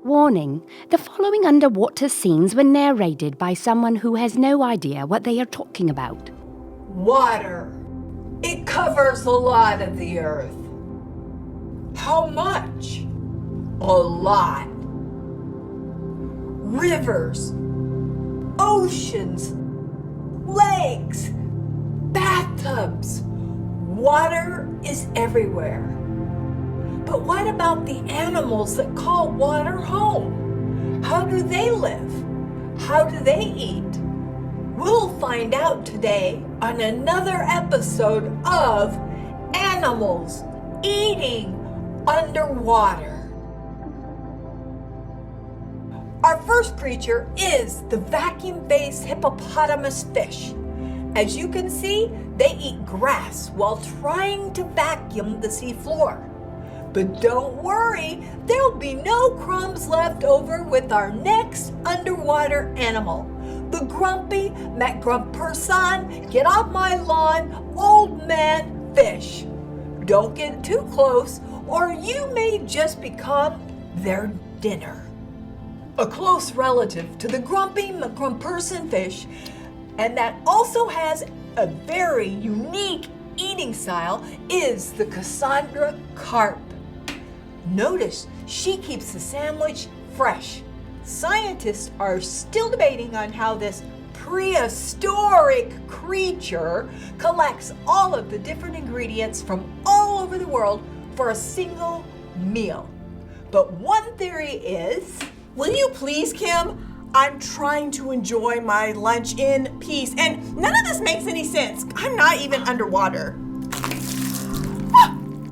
Warning, the following underwater scenes were narrated by someone who has no idea what they are talking about. Water. It covers a lot of the earth. How much? A lot. Rivers, oceans, lakes, bathtubs. Water is everywhere. But what about the animals that call water home? How do they live? How do they eat? We'll find out today on another episode of Animals Eating Underwater. Our first creature is the vacuum-based hippopotamus fish. As you can see, they eat grass while trying to vacuum the seafloor. But don't worry, there'll be no crumbs left over with our next underwater animal, the grumpy McGrumpperson, get off my lawn, old man fish. Don't get too close, or you may just become their dinner. A close relative to the grumpy McGrumpperson fish, and that also has a very unique eating style, is the Cassandra carp. Notice she keeps the sandwich fresh. Scientists are still debating on how this prehistoric creature collects all of the different ingredients from all over the world for a single meal. But one theory is... Will you please, Kim? I'm trying to enjoy my lunch in peace, and none of this makes any sense. I'm not even underwater.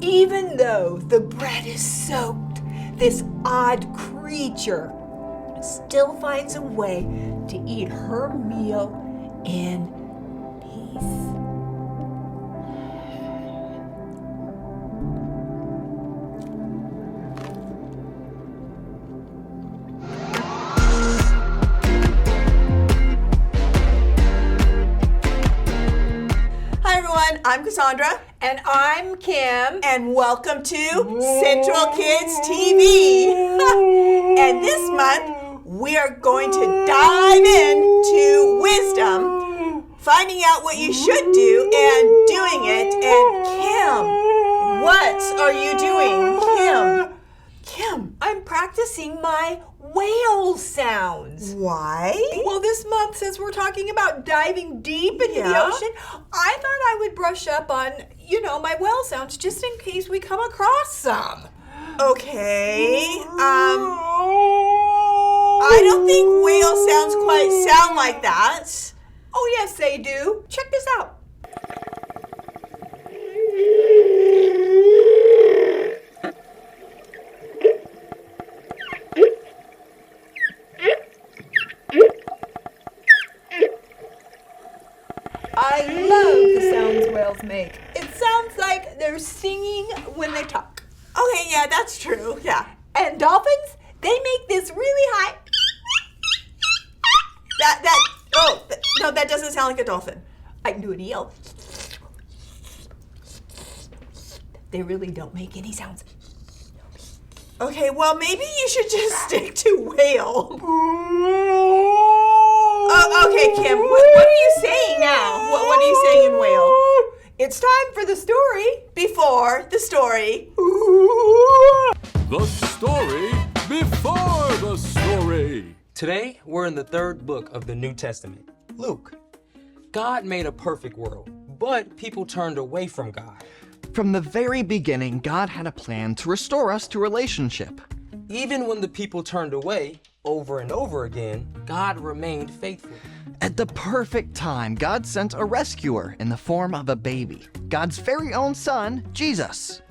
Even though the bread is soaked, this odd creature still finds a way to eat her meal in peace. Hi everyone, I'm Cassandra. And I'm Kim. And welcome to Central Kids TV. And this month, we are going to dive into wisdom, finding out what you should do and doing it. And Kim, what are you doing? Kim, I'm practicing my whale sounds. why? Well, this month, since we're talking about diving deep into the Yeah. ocean, I thought I would brush up on, my whale sounds just in case we come across some. Okay. I don't think whale sounds quite sound like that. Oh, yes, they do. Check this out. I love the sounds whales make. It sounds like they're singing when they talk. Okay, yeah, that's true. Yeah. And dolphins, they make this really high. No, that doesn't sound like a dolphin. I can do it yell. They really don't make any sounds. Okay, well, maybe you should just stick to whale. Okay, Kim, what are you saying now? What are you saying in whale? It's time for the story. Before the story. The story before the story. Today, we're in the third book of the New Testament, Luke. God made a perfect world, but people turned away from God. From the very beginning, God had a plan to restore us to relationship. Even when the people turned away over and over again, God remained faithful. At the perfect time, God sent a rescuer in the form of a baby, God's very own son, Jesus.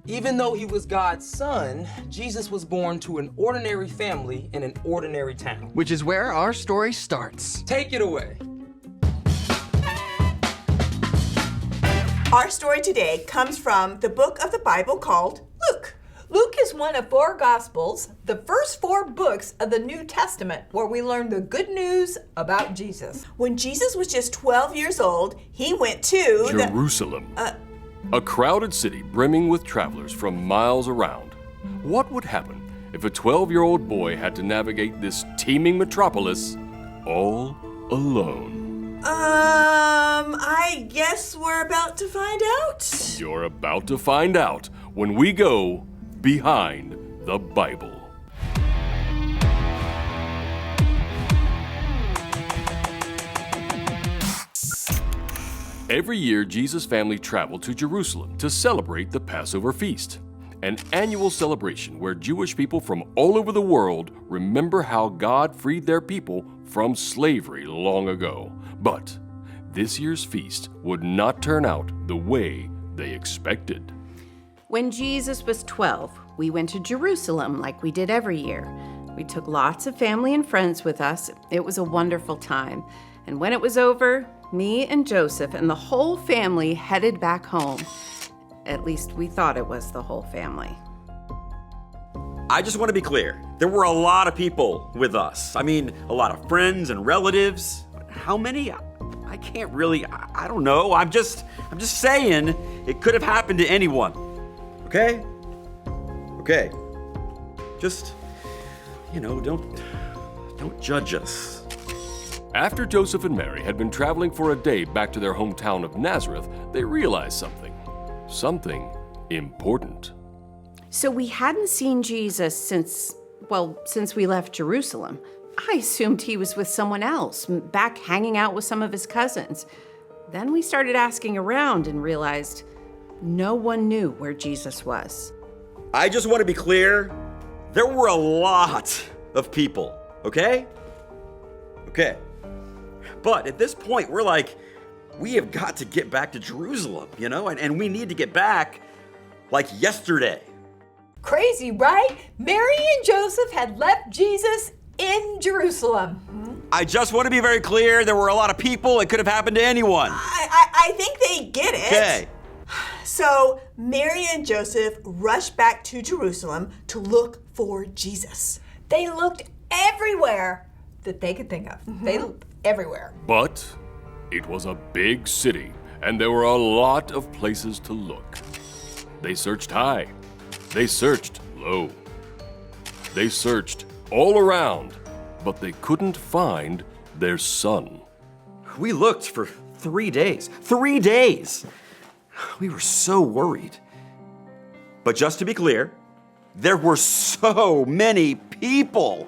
Even though he was God's son, Jesus was born to an ordinary family in an ordinary town. Which is where our story starts. Take it away. Our story today comes from the book of the Bible called Luke. Luke is one of 4 Gospels, the first 4 books of the New Testament, where we learn the good news about Jesus. When Jesus was just 12 years old, he went to Jerusalem. A crowded city brimming with travelers from miles around. What would happen if a 12-year-old boy had to navigate this teeming metropolis all alone? I guess we're about to find out. You're about to find out when we go behind the Bible. Every year, Jesus' family traveled to Jerusalem to celebrate the Passover feast, an annual celebration where Jewish people from all over the world remember how God freed their people from slavery long ago. But this year's feast would not turn out the way they expected. When Jesus was 12, we went to Jerusalem like we did every year. We took lots of family and friends with us. It was a wonderful time. And when it was over, me and Joseph and the whole family headed back home. At least we thought it was the whole family. I just want to be clear. There were a lot of people with us. I mean, a lot of friends and relatives. How many? I can't really, I don't know. I'm just saying it could have happened to anyone. Okay? Okay. Just, don't judge us. After Joseph and Mary had been traveling for a day back to their hometown of Nazareth, they realized something important. So we hadn't seen Jesus since we left Jerusalem. I assumed he was with someone else, back hanging out with some of his cousins. Then we started asking around and realized no one knew where Jesus was. I just want to be clear. There were a lot of people, okay? Okay. But at this point, we're like, we have got to get back to Jerusalem, and we need to get back like yesterday. Crazy, right? Mary and Joseph had left Jesus in Jerusalem. I just want to be very clear. There were a lot of people. It could have happened to anyone. I think they get it. Okay. So Mary and Joseph rushed back to Jerusalem to look for Jesus. They looked everywhere that they could think of. They looked everywhere. But it was a big city, and there were a lot of places to look. They searched high. They searched low. They searched all around, but they couldn't find their son. We looked for 3 days. 3 days! We were so worried. But just to be clear, there were so many people.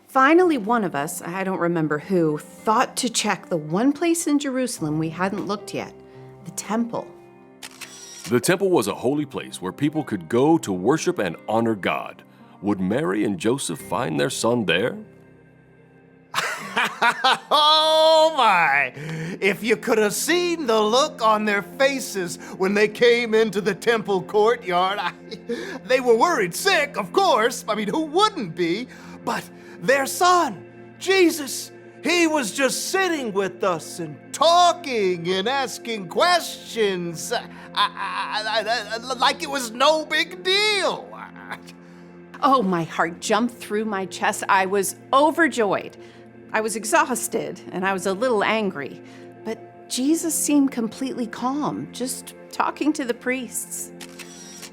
Finally, one of us, I don't remember who, thought to check the one place in Jerusalem we hadn't looked yet, the temple. The temple was a holy place where people could go to worship and honor God. Would Mary and Joseph find their son there? Oh my! If you could have seen the look on their faces when they came into the temple courtyard. They were worried sick, of course. I mean, who wouldn't be? But their son, Jesus, he was just sitting with us and talking and asking questions like it was no big deal. Oh, my heart jumped through my chest. I was overjoyed. I was exhausted and I was a little angry. But Jesus seemed completely calm, just talking to the priests.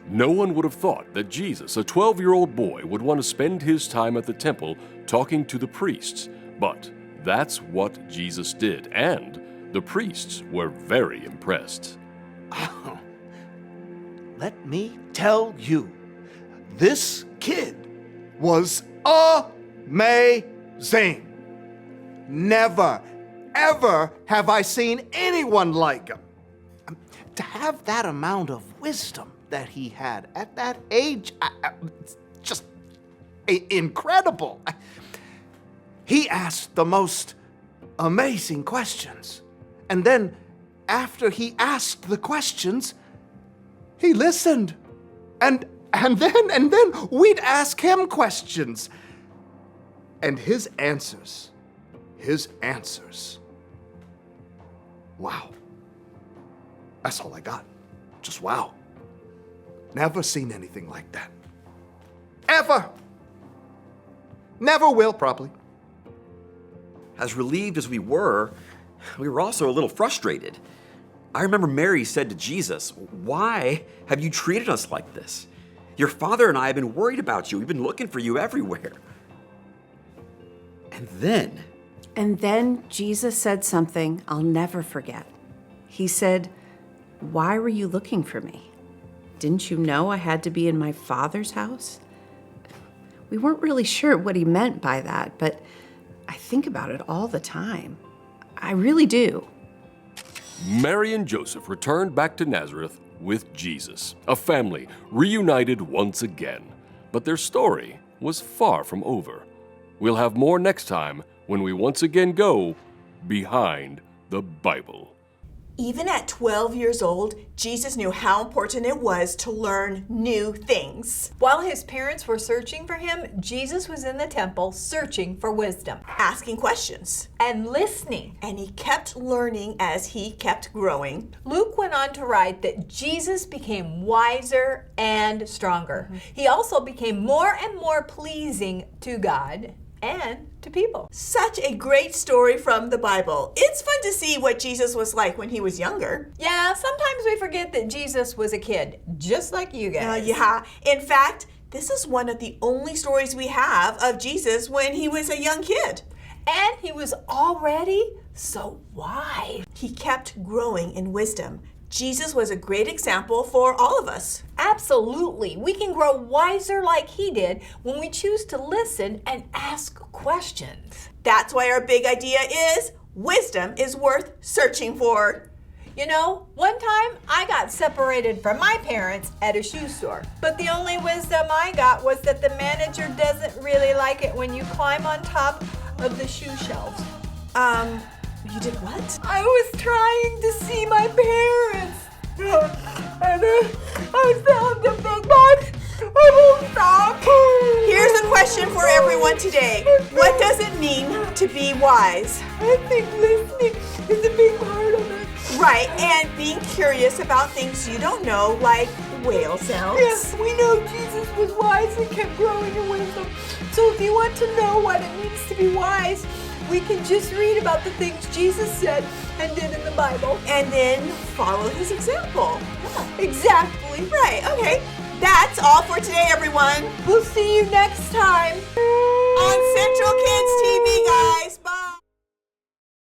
No one would have thought that Jesus, a 12-year-old boy, would want to spend his time at the temple talking to the priests. But that's what Jesus did, and the priests were very impressed. Let me tell you, this kid was amazing. Never, ever have I seen anyone like him. To have that amount of wisdom that he had at that age, just incredible. He asked the most amazing questions. And then after he asked the questions, he listened. And then we'd ask him questions. And his answers. Wow. That's all I got. Just wow. Never seen anything like that. Ever. Never will, probably. As relieved as we were also a little frustrated. I remember Mary said to Jesus, "Why have you treated us like this? Your father and I have been worried about you. We've been looking for you everywhere. And then Jesus said something I'll never forget. He said, "Why were you looking for me? Didn't you know I had to be in my Father's house?" We weren't really sure what he meant by that, but I think about it all the time. I really do. Mary and Joseph returned back to Nazareth with Jesus, a family reunited once again. But their story was far from over. We'll have more next time when we once again go behind the Bible. Even at 12 years old, Jesus knew how important it was to learn new things. While his parents were searching for him, Jesus was in the temple searching for wisdom Asking questions. and listening. And he kept learning as he kept growing. Luke went on to write that Jesus became wiser and stronger. He also became more and more pleasing to God and to people. Such a great story from the Bible. It's fun to see what Jesus was like when he was younger. Yeah, sometimes we forget that Jesus was a kid, just like you guys. Yeah. In fact, this is one of the only stories we have of Jesus when he was a young kid. And he was already so wise. He kept growing in wisdom. Jesus was a great example for all of us. Absolutely. We can grow wiser like he did when we choose to listen and ask questions. That's why our big idea is wisdom is worth searching for. You know, one time I got separated from my parents at a shoe store. But the only wisdom I got was that the manager doesn't really like it when you climb on top of the shoe shelves. You did what? I was trying to see my parents. And I found a big box. I won't stop. Here's a question for everyone today. What does it mean to be wise? I think listening is a big part of it. Right, and being curious about things you don't know, like whale sounds. Yes, we know Jesus was wise and kept growing in wisdom. So if you want to know what it means to be wise, we can just read about the things Jesus said and did in the Bible. And then follow his example. Yeah, exactly. Right, okay. That's all for today, everyone. We'll see you next time On Central Kids TV, guys.